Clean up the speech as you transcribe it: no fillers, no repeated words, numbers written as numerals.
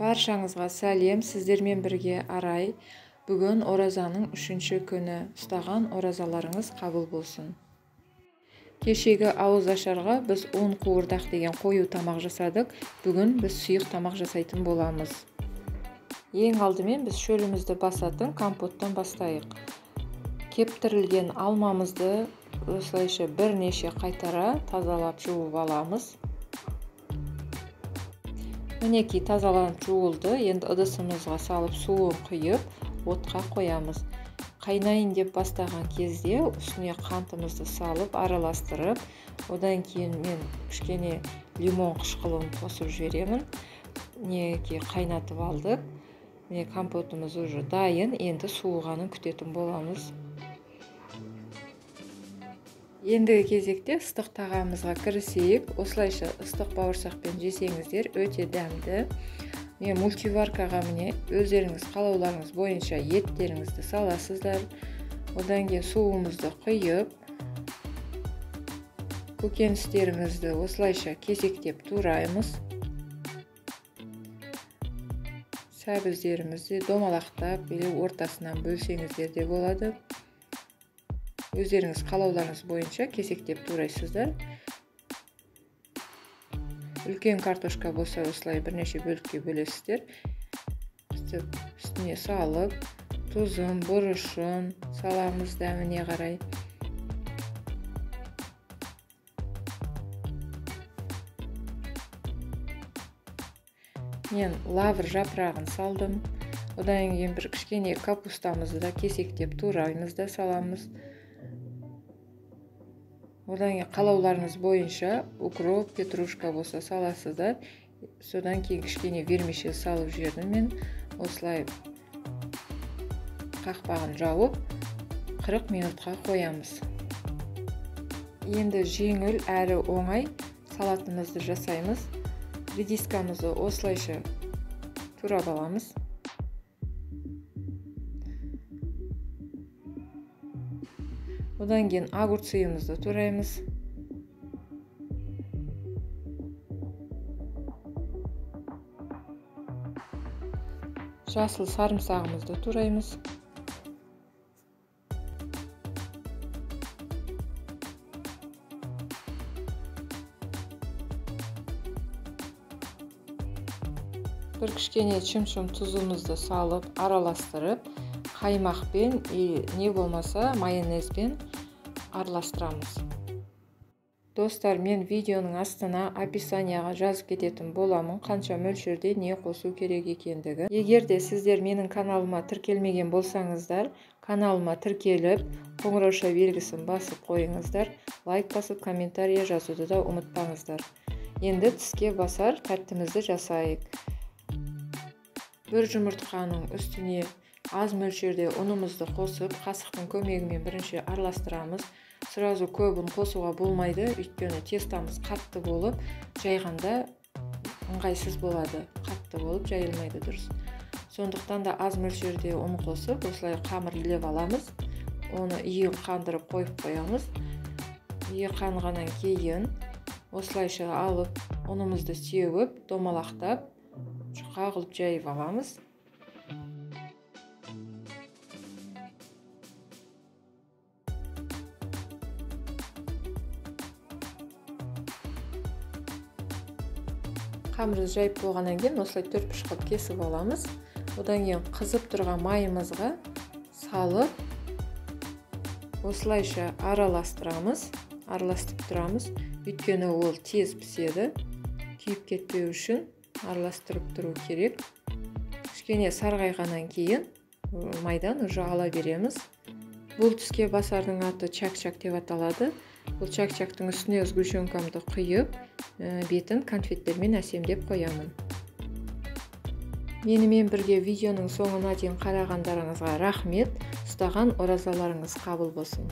Баршаңызға сәлем, сіздермен бірге Арай. Бүгін оразаның 3-ші күні. Ұстаған оразаларыңыз қабыл болсын. Кешегі ауыз ашарға біз 10 қуырдақ деген қою тамақ жасадық. Бүгін біз сұйық тамақ жасайтын боламыз. Ең алдымен біз шөлімізді басатын компоттан бастайық. Кептірілген алмамызды осылайша бірнеше қайтара тазалап жуып аламыз. Мінекей тазаланып жуылды. Енді ыдысымызға салып суын құйып, отқа қоямыз. Қайнайын деп бастаған кезде үстіне қантымызды салып, араластырып, одан кейін мен кішкене лимон қышқылын қосып жіберемін. Мінекей қайнатып алдық. Міне компотымыз уже дайын. Енді суығанын күтетін боламыз. Ендігі кезекте ыстық тағамымызға кірісейік. Осылайша ыстық бауырсақпен жесеңіздер өте дәмді. Мен мультиваркаға міне өздеріңіз қалауларыңыз бойынша еттеріңізді саласыздар. Одан кейін суымызды құйып, көкөністерімізді осылайша кесектеп тураймыз. Сәбіздерімізді домалақтап, ортасынан бөлсеңіздер де болады. Өздеріңіз қалауларыңыз бойынша кесектеп турайсыздар. Үлкен картошка болса осылай бірнеше бөлікке бөлесіздер. Үстіне салып, тұзын, бұрышын саламыз дәміне қарай. Мен лавр жапырағын салдым. Одан кейін бір кішкене капустамызды да кесектеп тураймыз да саламыз. Одан кейін қалауларыңыз бойынша укроп, петрушка болса саласыздар. Содан кейін кішкене вермишель салып жібердім мен. Осылай қақпағын жауып 40 минутқа қоямыз. Енді жеңіл әрі оңай салатымызды жасаймыз. Редискамызды осылайша турап аламыз. Одан кейін огурцымызды тураймыз. Жасыл сарымсағымызды тураймыз. Бір кішкене шым-шым тұзымызды салып, араластырып, қаймақпен не болмаса майонезбен араластырамыз. Достар, мен видеоның астына описанияға жазып кететін боламын, қанша мөлшерде не қосу керек екендігі. Егер де сіздер менің каналыма тіркелмеген болсаңыздар, каналыма тіркеліп, қоңырауша белгісін басып қойыңыздар, лайк басып, комментария жазуды да ұмытпаңыздар. Енді тіске басар тәттімізді жасайық. Бір жұмыртқаның үстіне аз мөлшерде ұнымызды қосып, қасықтың көмегімен бірінші араластырамыз. Сразу көбін қосуға болмайды, өйткені тестамыз қатты болып, жайғанда ыңғайсыз болады. Қатты болып жайылмайды дұрыс. Сондықтан да аз мөлшерде ұн қосып, осылай қамыр илеп аламыз. Оны иін қандырып қойып қоямыз. Иі қанғаннан кейін осылайша алып, ұнымызды сеуіп, домалақтап, жұқа қылып жайып аламыз. Қамырды жайып болғаннан кейін осылай 4-5 қылып кесіп аламыз. Одан кейін қызып тұрған майымызға салып, осылайша араластырамыз, араластырып тұрамыз. Өйткені ол тез піседі. Күйіп кетпеу үшін араластырып тұру керек. Кішкене сарғайғаннан кейін майдан уже ала береміз. Бұл түске басардың аты чак-чак деп аталады. Бұл чак-чактың үстіне сгущенкамды құйып, бетін конфеттермен әсемдеп қоямын. Менімен бірге видеоның соңына дейін қарағандарыңызға рахмет. Ұстаған оразаларыңыз қабыл болсын.